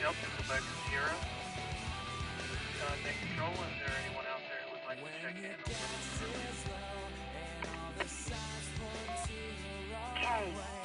Delta, Quebec, Sierra. Contact control, is there anyone out there who would like to check in? KC1MUR.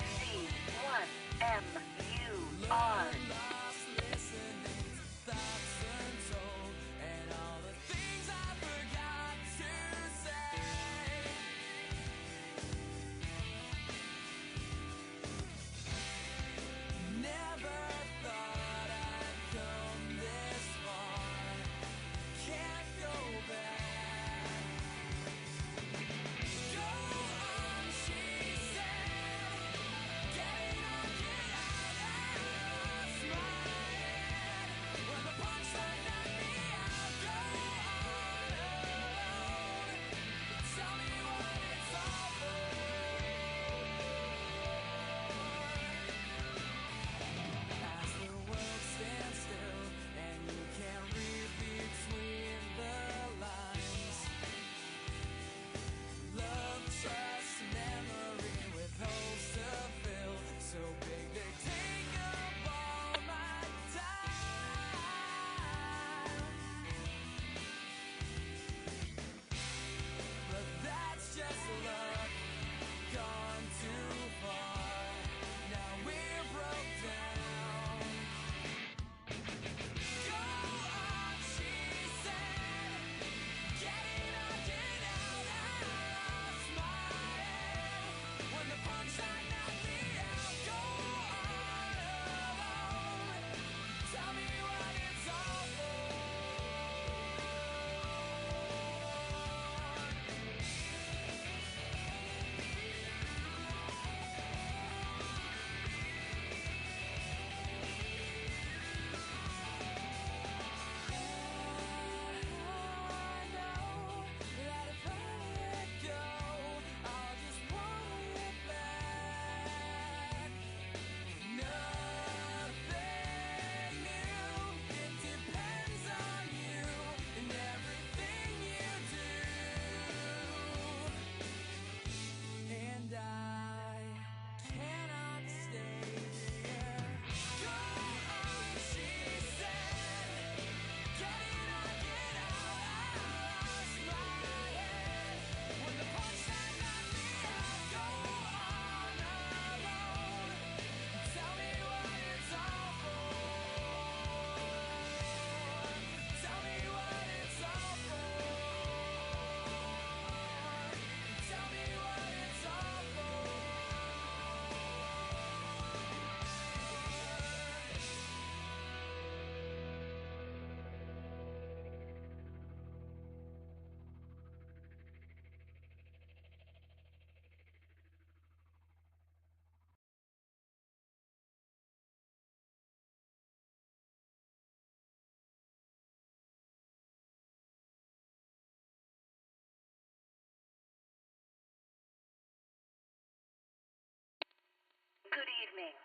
Good evening.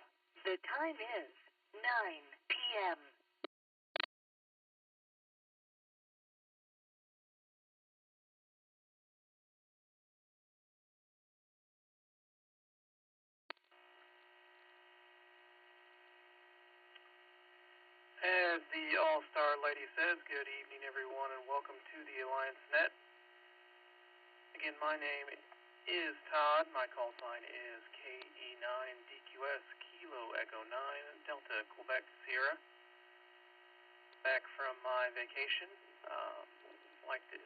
The time is 9 p.m. As the All-Star Lady says, good evening everyone and welcome to the Alliance Net. Again, my name is Todd. My call sign is KE9DQS Kilo Echo 9 Delta Quebec Sierra. Back from my vacation. Like to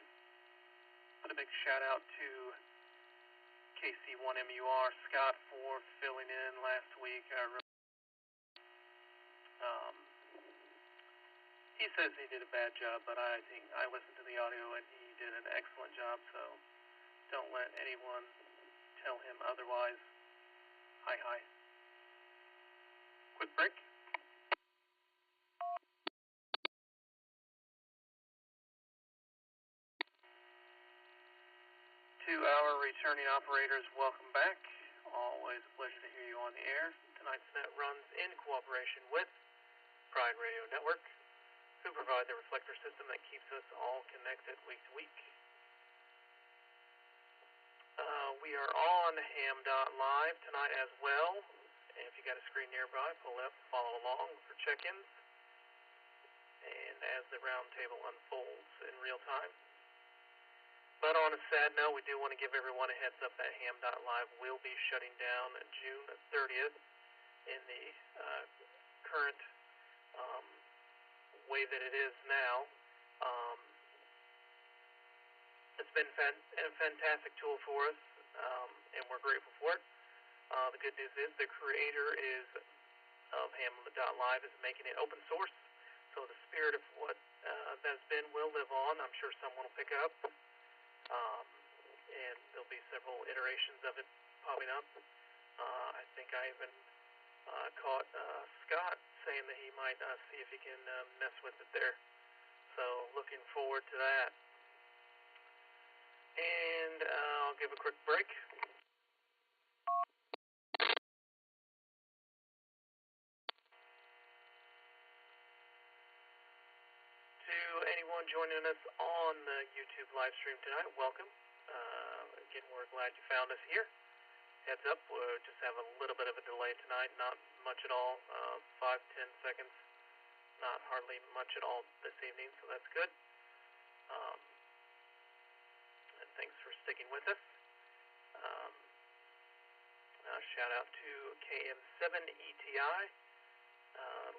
put a big shout out to KC1MUR Scott for filling in last week. He says he did a bad job, but I think I listened to the audio and he did an excellent job, so don't let anyone tell him otherwise. Hi. Quick break. To our returning operators, welcome back. Always a pleasure to hear you on the air. Tonight's net runs in cooperation with Pride Radio Network, who provide the reflector system that keeps us all connected week to week. We are on ham.live tonight as well. And if you got a screen nearby, pull up, follow along for check-ins. as the roundtable unfolds in real time. But on a sad note, we do want to give everyone a heads up that Ham.Live will be shutting down June 30th in the current way that it is now. It's been a fantastic tool for us, and we're grateful for it. The good news is the creator of Ham.Live is making it open source, so the spirit of what that's been will live on. I'm sure someone will pick it up, and there'll be several iterations of it popping up. I think I even caught Scott saying that he might see if he can mess with it there. So looking forward to that. And I'll give a quick break. To anyone joining us on the YouTube live stream tonight, welcome. Again, we're glad you found us here. Heads up, we'll just have a little bit of a delay tonight, not much at all, 5-10 seconds, not hardly much at all this evening, so that's good. And thanks for sticking with us. Shout out to KM7ETI,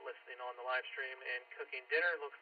listening on the live stream and cooking dinner. Looks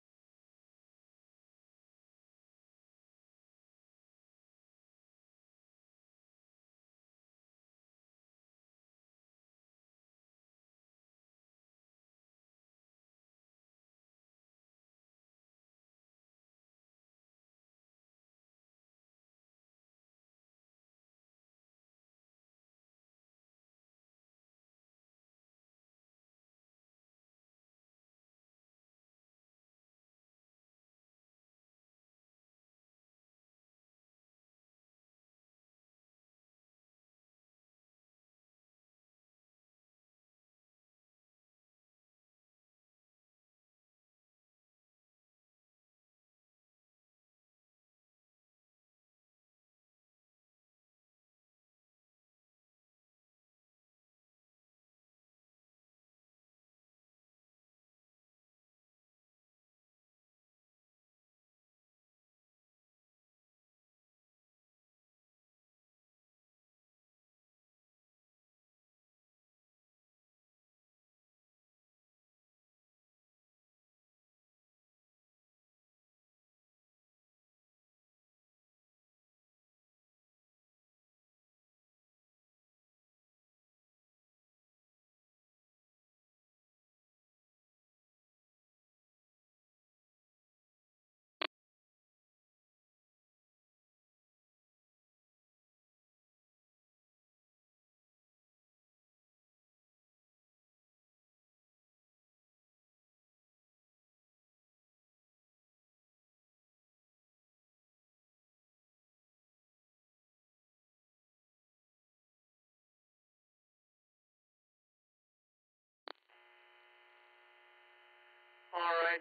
all right.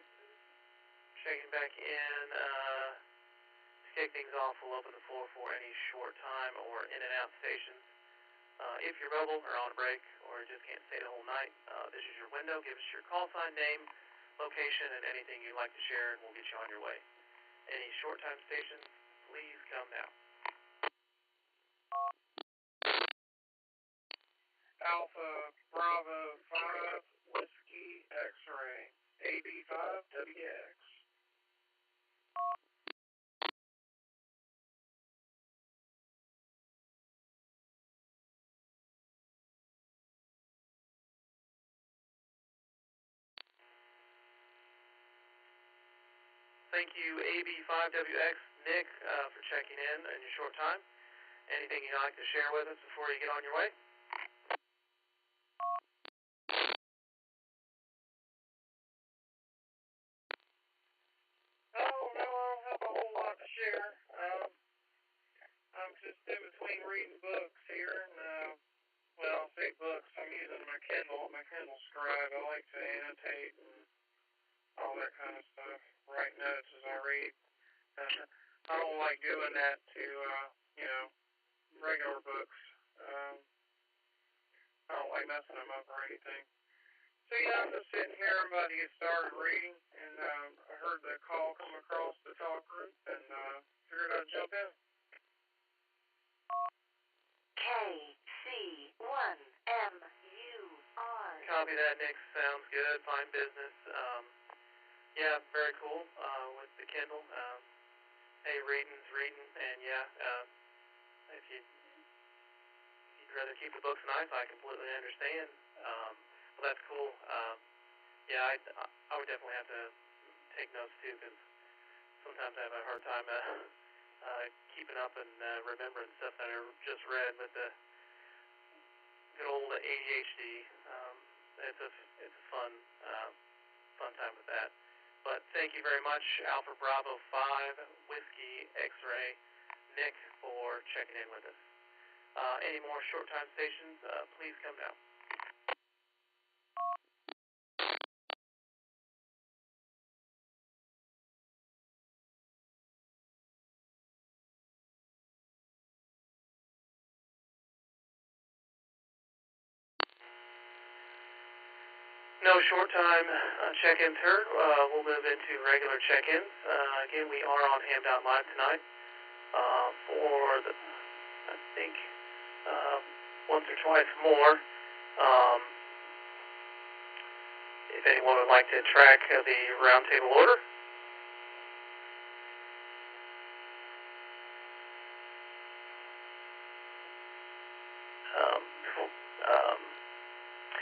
Checking back in. To kick things off, we'll open the floor for any short time or in and out stations. If you're mobile or on a break or just can't stay the whole night, this is your window. Give us your call sign, name, location, and anything you'd like to share, and we'll get you on your way. Any short time stations, please come now. Alpha Bravo 5 Whiskey X-Ray AB5WX. Thank you, AB5WX, Nick, for checking in your short time. Anything you'd like to share with us before you get on your way? Oh, no, I don't have a whole lot to share. I'm just in between reading books here, and, well, I say books, I'm using my Kindle Scribe. I like to annotate and all that kind of stuff, write notes as I read. I don't like doing that to, regular books. I don't like messing them up or anything. So, yeah, I'm just sitting here. I'm about to get started reading, and I heard the talk group, and figured I'd jump in. KC1MUR. Copy that, Nick. Sounds good. Fine business. Yeah, very cool with the Kindle. Hey, reading's reading, and yeah, if you'd rather keep the books nice, I completely understand. Well, that's cool. Yeah, I would definitely have to take notes too, because sometimes I have a hard time keeping up and remembering stuff that I just read with the good old ADHD. It's a fun time with that. But thank you very much, Alpha Bravo 5 Whiskey X-Ray Nick, for checking in with us. Any more short time stations? Please come now. No short time check-ins heard. We'll move into regular check-ins. Again, we are on Ham.Live tonight for the, I think, once or twice more. If anyone would like to track the roundtable order.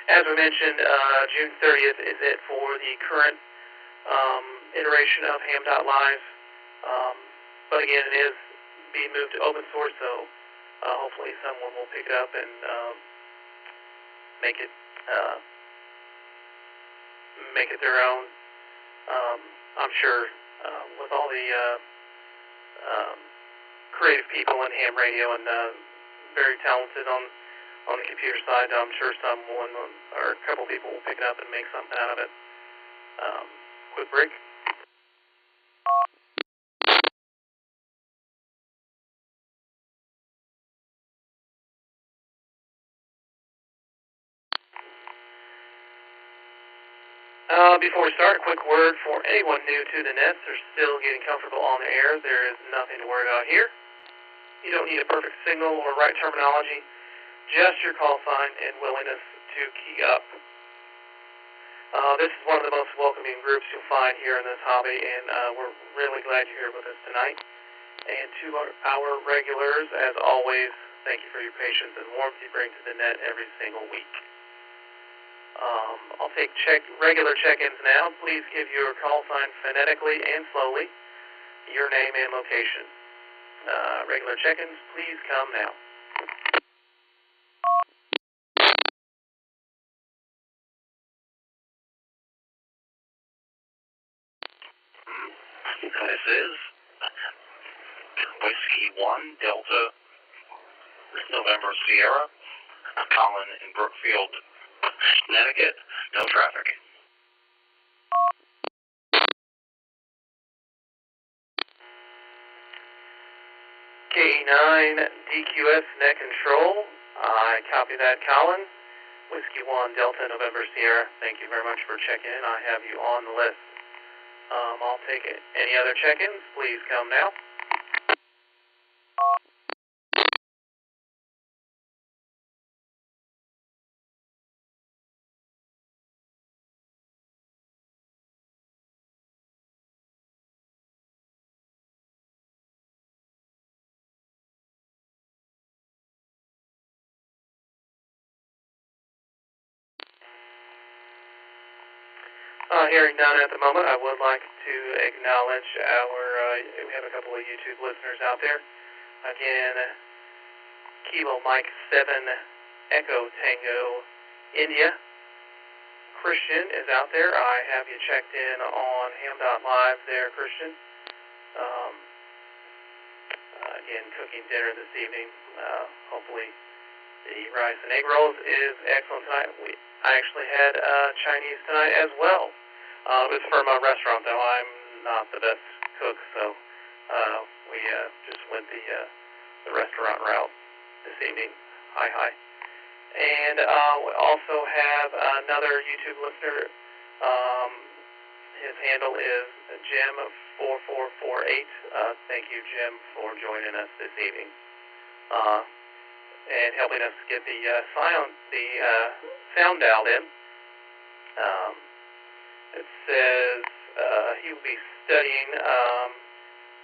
As we mentioned, June 30th is it for the current iteration of Ham.Live. But again, it is being moved to open source, so hopefully someone will pick it up and make it their own. I'm sure with all the creative people in ham radio and very talented on the computer side, I'm sure someone or a couple people will pick it up and make something out of it. Quick break. Before we start, a quick word for anyone new to the nets or still getting comfortable on the air. There is nothing to worry about here. You don't need a perfect signal or right terminology, just your call sign and willingness to key up. This is one of the most welcoming groups you'll find here in this hobby, and we're really glad you're here with us tonight. And to our regulars, as always, thank you for your patience and warmth you bring to the net every single week. I'll take regular check-ins now. Please give your call sign phonetically and slowly, your name and location. Regular check-ins, please come now. This is Whiskey 1 Delta November Sierra, Colin in Brookfield, Connecticut. No traffic. KE9 DQS net control. I copy that, Colin. Whiskey 1 Delta November Sierra. Thank you very much for checking in. I have you on the list. I'll take it. Any other check-ins? Please come now. Hearing none at the moment, I would like to acknowledge we have a couple of YouTube listeners out there. Again, Kilo Mike 7 Echo Tango India. Christian is out there. I have you checked in on Ham.Live there, Christian. Again, cooking dinner this evening. Hopefully the rice and egg rolls is excellent tonight. I actually had Chinese tonight as well. It was from a restaurant, though. I'm not the best cook, so we just went the restaurant route this evening. Hi. And we also have another YouTube listener. His handle is Jim4448. Thank you, Jim, for joining us this evening and helping us get the sound dialed in. It says he will be studying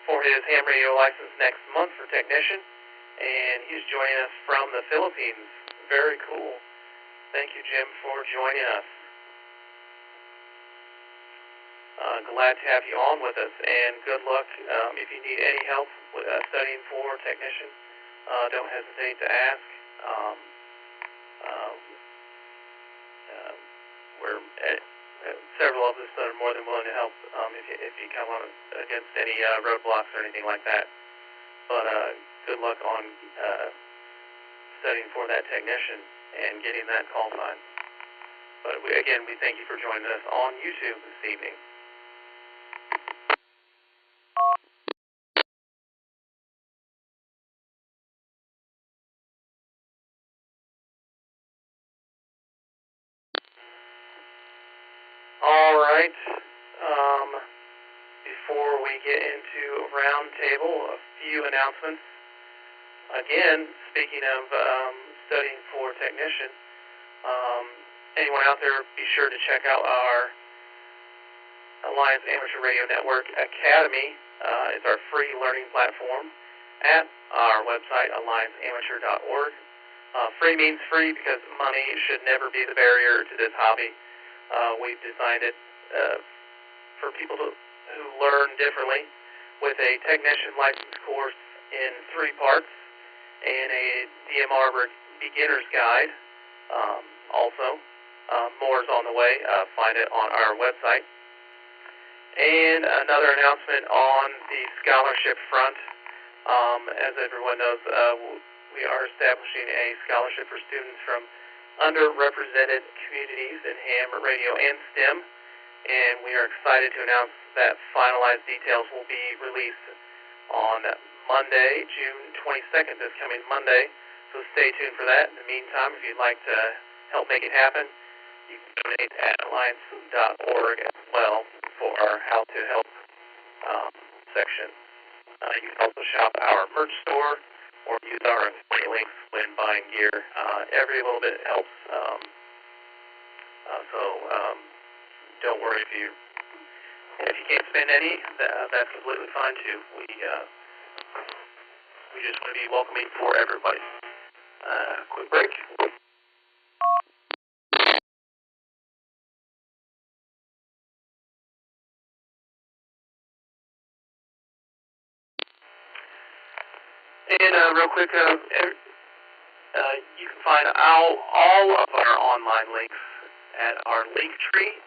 for his ham radio license next month for technician, and he's joining us from the Philippines. Very cool. Thank you, Jim, for joining us. Glad to have you on with us, and good luck. If you need any help with studying for technician, don't hesitate to ask. We're several of us that are more than willing to help if you come on against any roadblocks or anything like that. But good luck on studying for that technician and getting that call sign. But we thank you for joining us on YouTube this evening. All right. Before we get into roundtable, a few announcements. Again, speaking of studying for technician, anyone out there, be sure to check out our Alliance Amateur Radio Network Academy. It's our free learning platform at our website, allianceamateur.org. Free means free because money should never be the barrier to this hobby. We've designed it for people who learn differently with a technician license course in 3 parts and a DMR beginner's guide. Also, more is on the way. Find it on our website. And another announcement on the scholarship front. As everyone knows, we are establishing a scholarship for students from underrepresented communities in ham, radio, and STEM. And we are excited to announce that finalized details will be released on Monday, June 22nd, this coming Monday. So stay tuned for that. In the meantime, if you'd like to help make it happen, you can donate at alliance.org as well for our How to Help section. You can also shop our merch store or use our affiliate links when buying gear. Every little bit helps. Don't worry if you can't spend any. That's completely fine too. We just want to be welcoming for everybody. Quick break. And real quick, you can find all of our online links at our link tree.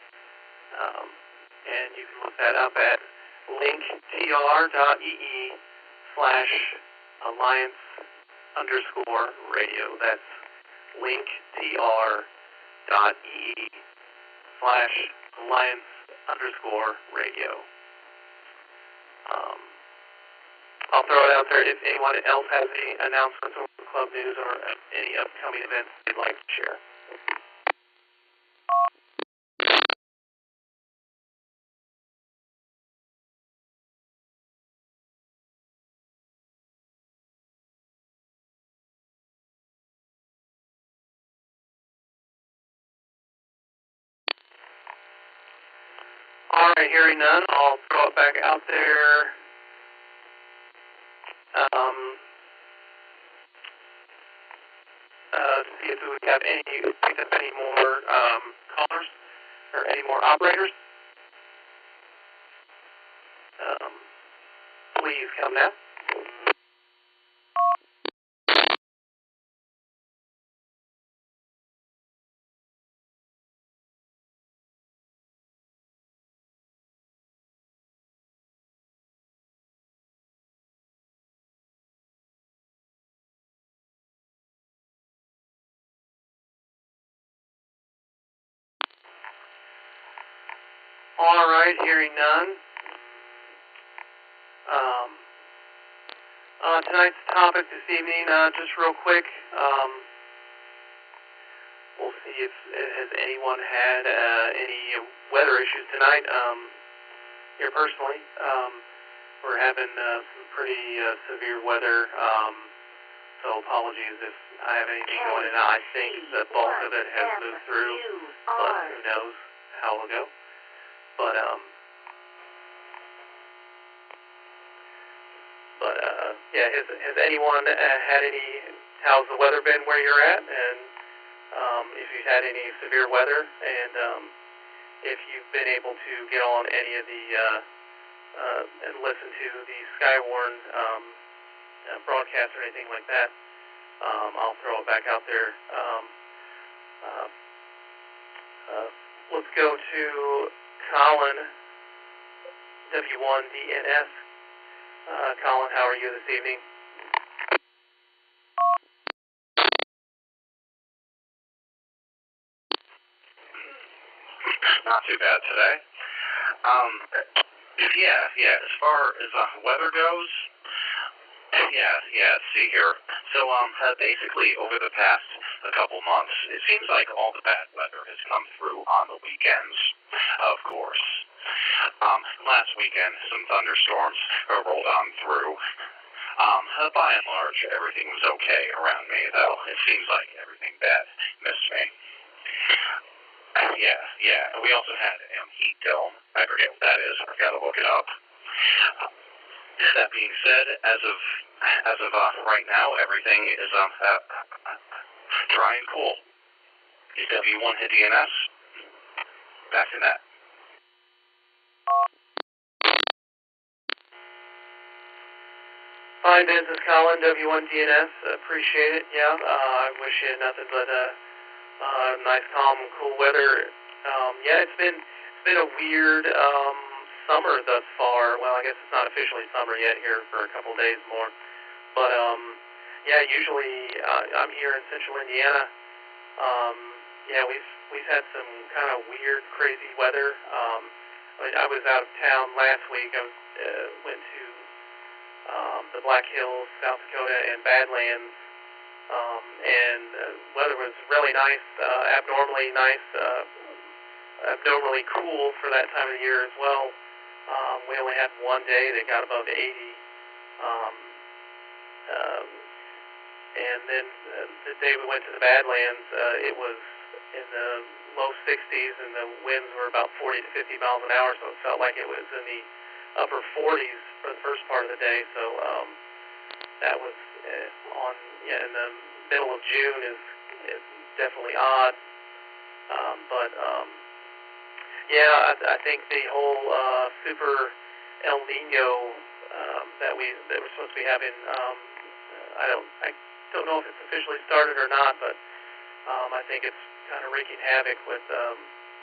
And you can look that up at linktr.ee/alliance_radio. That's linktr.ee/alliance_radio. I'll throw it out there if anyone else has any announcements or club news or any upcoming events they'd like to share. All right, hearing none, I'll throw it back out there. See if we have picked up any more callers or any more operators. Please come now. All right, hearing none. Tonight's topic this evening, just real quick, we'll see if has anyone had any weather issues tonight. here personally. We're having some pretty severe weather, so apologies if I have anything going on. I think the bulk of it has moved through, but who knows how it'll go. But yeah, has anyone had any, how's the weather been where you're at, and if you've had any severe weather, and if you've been able to get on any of the, and listen to the Skywarn broadcast or anything like that, I'll throw it back out there. Let's go to Colin, W1DNS. Colin, how are you this evening? Not too bad today. Yeah, as far as weather goes, see here. So, basically, over the past couple months, it seems like all the bad weather has come through on the weekends, of course. Last weekend, some thunderstorms rolled on through. By and large, everything was okay around me, though. It seems like everything bad missed me. Yeah. We also had heat dome. I forget what that is. I've got to look it up. That being said, as of right now, everything is dry and cool. W1 hit DNS. Back to net. Fine business, Colin, W1DNS. Appreciate it. Yeah, I wish you nothing but nice, calm, cool weather. Yeah, it's been a weird summer thus far. Well, I guess it's not officially summer yet here for a couple of days more. But yeah, usually I'm here in central Indiana. Yeah, we've had some kind of weird, crazy weather. I was out of town last week. I went to the Black Hills, South Dakota, and Badlands, and weather was really nice, abnormally nice, abnormally cool for that time of the year as well. We only had one day that got above 80, and then the day we went to the Badlands, it was in the low 60s, and the winds were about 40 to 50 miles an hour, so it felt like it was in the upper 40s for the first part of the day. So that was in the middle of June is definitely odd. But yeah, I think the whole super El Nino that we're supposed to be having, I don't know if it's officially started or not, but I think it's kind of wreaking havoc with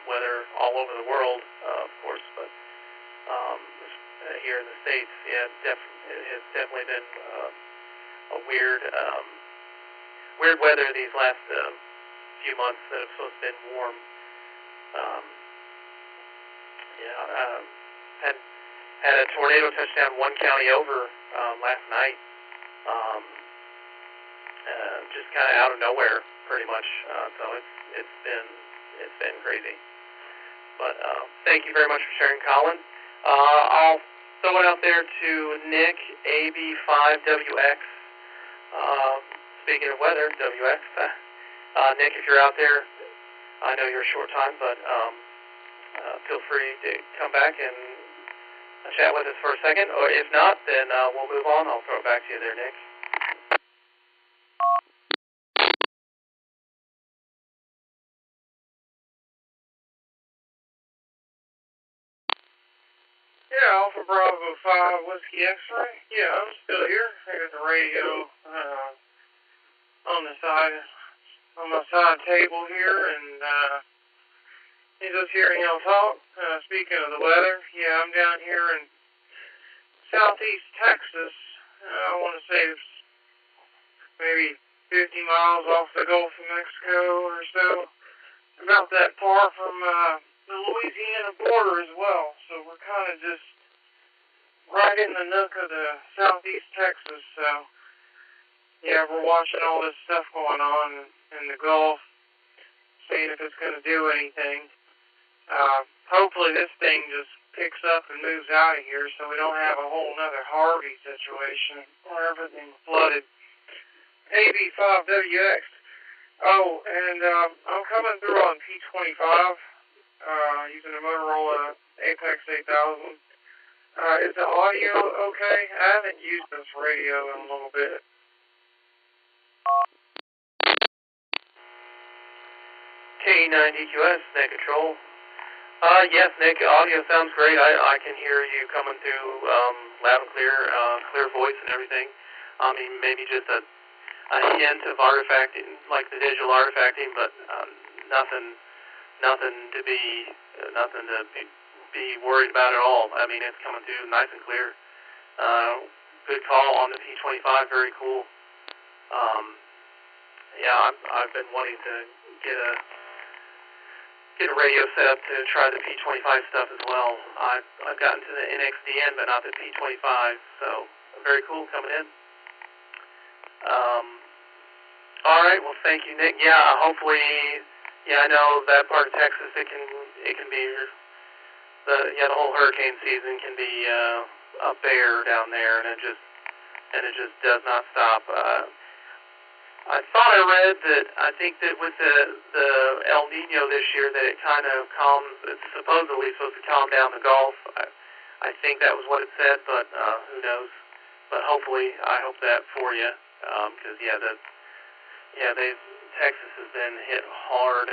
weather all over the world, of course, but here in the States, yeah, it has definitely been a weird weather these last few months that have supposed to have been warm. Had a tornado touch down one county over last night, just kind of out of nowhere, pretty much. So it's been crazy. But thank you very much for sharing, Colin. I'll throw it out there to Nick, AB5WX. Speaking of weather, WX. Nick, if you're out there, I know you're a short time, but feel free to come back and chat with us for a second. Or if not, then we'll move on. I'll throw it back to you there, Nick. Yeah, Alpha Bravo 5 Whiskey X-Ray. Yeah, I'm still here. I got the radio on my side table here, and just hearing y'all talk. Speaking of the weather, yeah, I'm down here in southeast Texas. I want to say it's maybe 50 miles off the Gulf of Mexico or so. About that far from the Louisiana border as well. So we're kind of just right in the nook of the southeast Texas. So yeah, we're watching all this stuff going on in the Gulf, seeing if it's going to do anything. Hopefully this thing just picks up and moves out of here so we don't have a whole nother Harvey situation where everything's flooded. AB5WX. Oh, and I'm coming through on P25 using a Motorola Apex 8000. Is the audio okay? I haven't used this radio in a little bit. K9DQS, Net Control. Yes, Nick, audio sounds great. I can hear you coming through loud and clear, clear voice and everything. I mean, maybe just a hint of artifacting, like the digital artifacting, but nothing to be worried about at all. I mean, it's coming through nice and clear. Good call on the P25, very cool. Yeah, I've been wanting to get a radio set up to try the P25 stuff as well. I've gotten to the NXDN, but not the P25, so very cool coming in. All right, well, thank you, Nick. Yeah, hopefully, I know that part of Texas, it can be the whole hurricane season can be a bear down there, and it just does not stop. I thought I read that I think that with the El Nino this year that it kind of it's supposedly supposed to calm down the Gulf. I think that was what it said, but who knows? But hopefully, I hope that for you, because Texas has been hit hard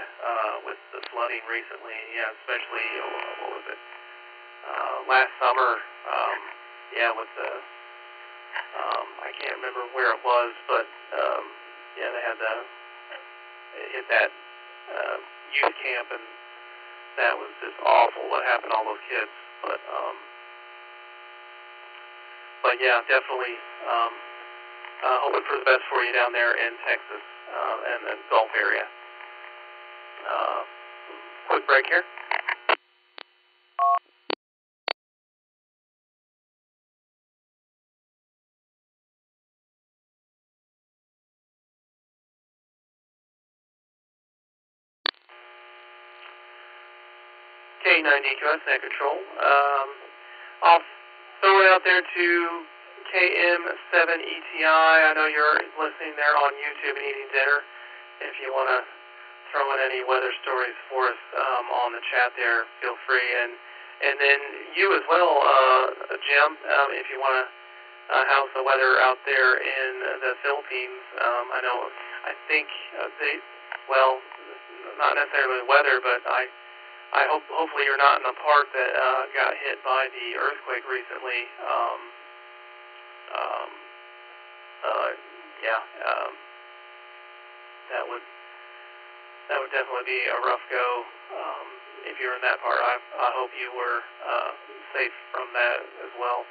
with the flooding recently. Yeah, especially what was it? Last summer. With the I can't remember where it was, but they had hit that youth camp, and that was just awful what happened to all those kids. But yeah, definitely hoping for the best for you down there in Texas and the Gulf area. Quick break here. K9DQS, Net Control. I'll throw it out there to KM7ETI. I know you're listening there on YouTube and eating dinner. If you want to throw in any weather stories for us on the chat there, feel free. And then you as well, Jim, if you want to how's the weather out there in the Philippines. I think not necessarily weather, but I hopefully you're not in the part that got hit by the earthquake recently. That would definitely be a rough go if you're in that part. I hope you were safe from that as well.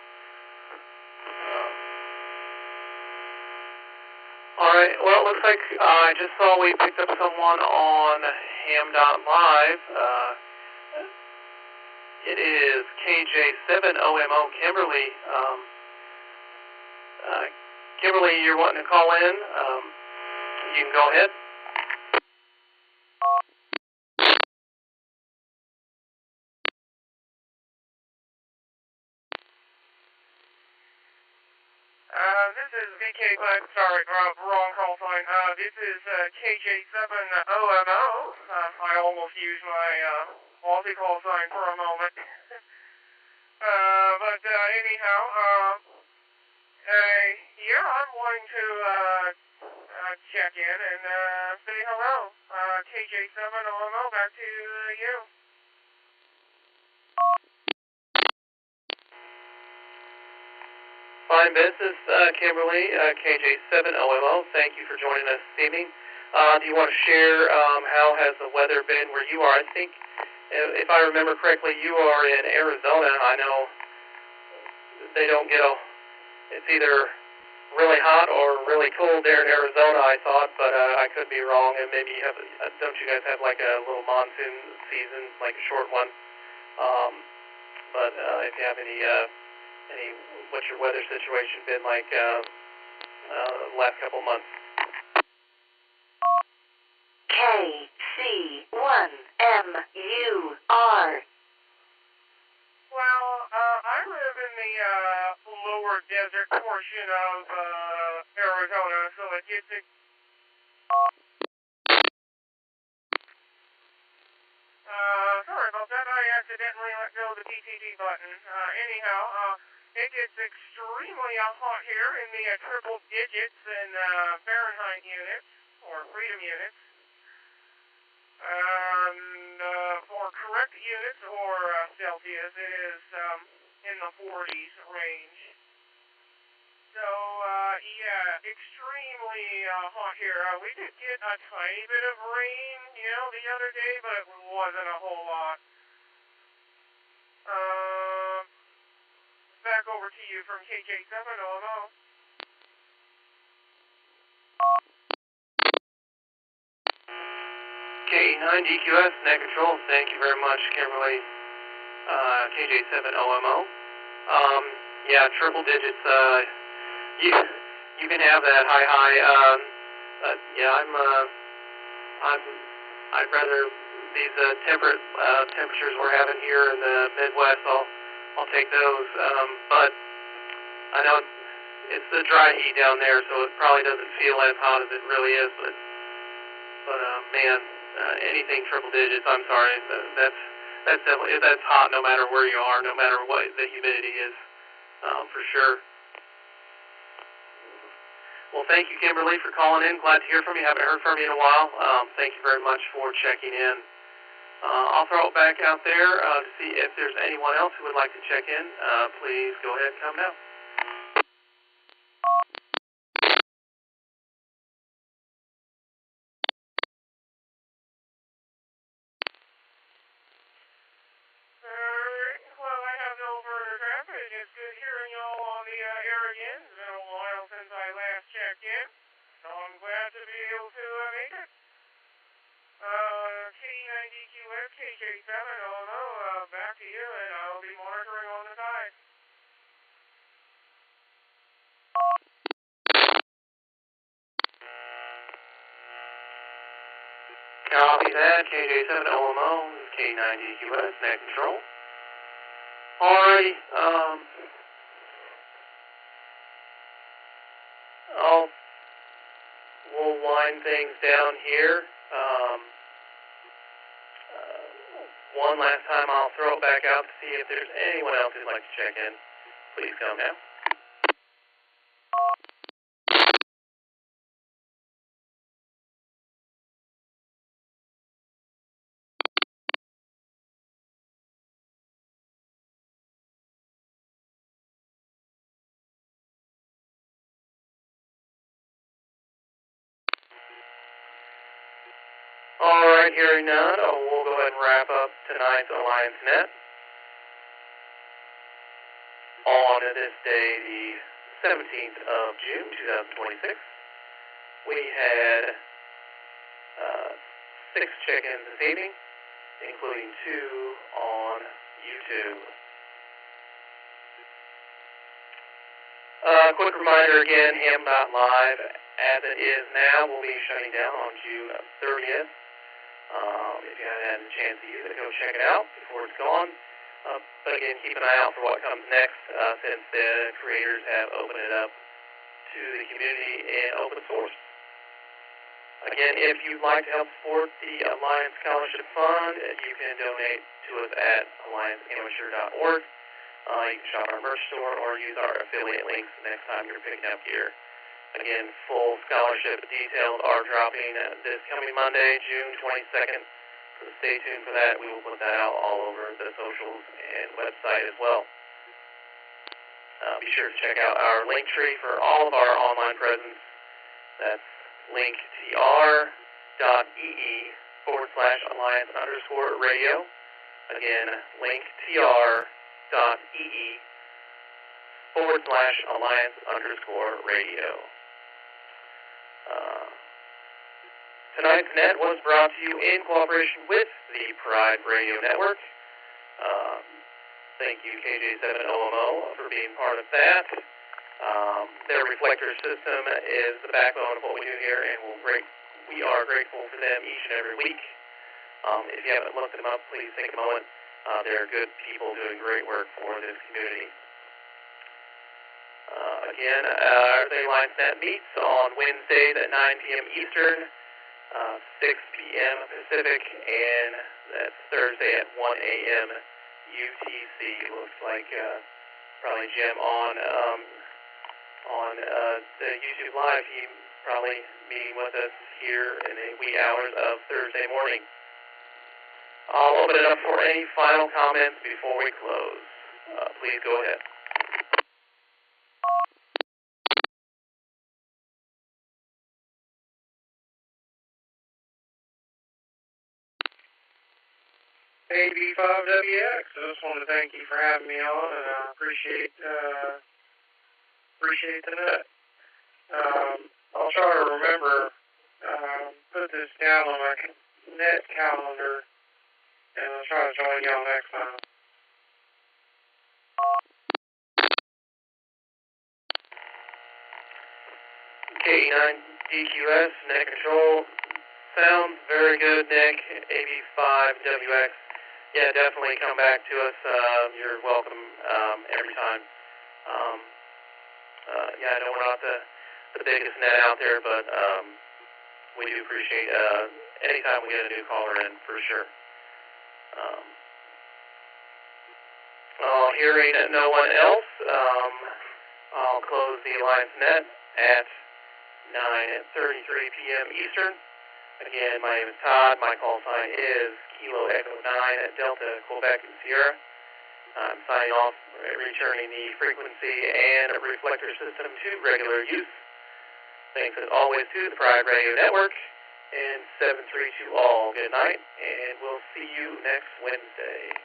All right. Well, it looks like I just saw we picked up someone on ham.live. It is KJ7OMO Kimberly. Kimberly, you're wanting to call in. You can go ahead. This is VK, sorry, wrong call sign. This is KJ7OMO. I almost used my Aussie call sign for a moment. But anyhow, I'm going to check in and say hello. KJ7OMO, back to you. Fine business, Kimberly, KJ7OMO. Thank you for joining us this evening. Do you want to share how has the weather been where you are? I think, if I remember correctly, you are in Arizona. I know they don't get it's either really hot or really cold there in Arizona, I thought, but I could be wrong. And maybe you have, don't you guys have like a little monsoon season, like a short one? But if you have any, what's your weather situation been like last couple months? KC1MUR. Well, lower desert portion of Arizona, so it gets it. Sorry about that. I accidentally let go of the PTT button. Anyhow, it gets extremely hot here in the triple digits in Fahrenheit units, or freedom units. And for correct units, or Celsius, it is in the 40s range. So, yeah, extremely hot here. We did get a tiny bit of rain, the other day, but it wasn't a whole lot. Back over to you from KJ7 OMO. K9DQS, net control. Thank you very much, Kimberly. KJ7 OMO. Yeah, triple digits. You can have that high. Yeah, I'd rather these temperate temperatures we're having here in the Midwest. I'll take those. But I know it's the dry heat down there, so it probably doesn't feel as hot as it really is. But man, anything triple digits. I'm sorry. That's definitely that's hot no matter where you are, no matter what the humidity is, for sure. Well, thank you, Kimberly, for calling in. Glad to hear from you. Haven't heard from you in a while. Thank you very much for checking in. I'll throw it back out there to see if there's anyone else who would like to check in. Please go ahead and come now. Alright, well, I have no further traffic. It's good hearing y'all on the air again. It's been a while since I last checked in, so I'm glad to be able to make it. K9DQS, KJ7, OMO, back to you, and I'll be monitoring on the side. Copy that, KJ7 OMO, K9DQS, net control. Alrighty, we'll wind things down here. One last time, I'll throw it back out to see if there's anyone else who'd like to check in. Please come now. Alright, hearing none, we'll go ahead and wrap up tonight's Alliance Net. On this day, the 17th of June, 2026, we had 6 check-ins this evening, including 2 on YouTube. Quick reminder again, ham.live, as it is now, will be shutting down on June 30th. If you haven't had a chance to use it, go check it out before it's gone. But again, keep an eye out for what comes next, since the creators have opened it up to the community in open source. Again, if you'd like to help support the Alliance Scholarship Fund, you can donate to us at allianceamateur.org. You can shop our merch store or use our affiliate links next time you're picking up gear. Again, full scholarship details are dropping this coming Monday, June 22nd. So stay tuned for that. We will put that out all over the socials and website as well. Be sure to check out our link tree for all of our online presence. That's linktr.ee/alliance_radio. Again, linktr.ee/alliance_radio. Tonight's net was brought to you in cooperation with the Pride Radio Network. Thank you, KJ7OMO, for being part of that. Their reflector system is the backbone of what we do here, and we are grateful for them each and every week. If you haven't looked them up, please take a moment. They're good people doing great work for this community. Again, our Alliance Net meets on Wednesdays at 9 p.m. Eastern, 6 p.m. Pacific, and that's Thursday at 1 a.m. UTC. Looks like probably Jim on the YouTube Live. He probably meeting with us here in the wee hours of Thursday morning. I'll open it up for any final comments before we close. Please go ahead. AB5WX, I just want to thank you for having me on, and I appreciate the net. I'll try to remember, put this down on my net calendar, and I'll try to join y'all next time. K9DQS, net control. Sounds very good, Nick. AB5WX. Yeah, definitely come back to us. You're welcome every time. Yeah, I know we're not the biggest net out there, but we do appreciate anytime we get a new caller in, for sure. Hearing no one else, I'll close the Alliance Net at 9:33 p.m. Eastern. Again, my name is Todd. My call sign is Kilo Echo 9 at Delta, Quebec, and Sierra. I'm signing off, returning the frequency and reflector system to regular use. Thanks as always to the Pride Radio Network, and 732 all. Good night, and we'll see you next Wednesday.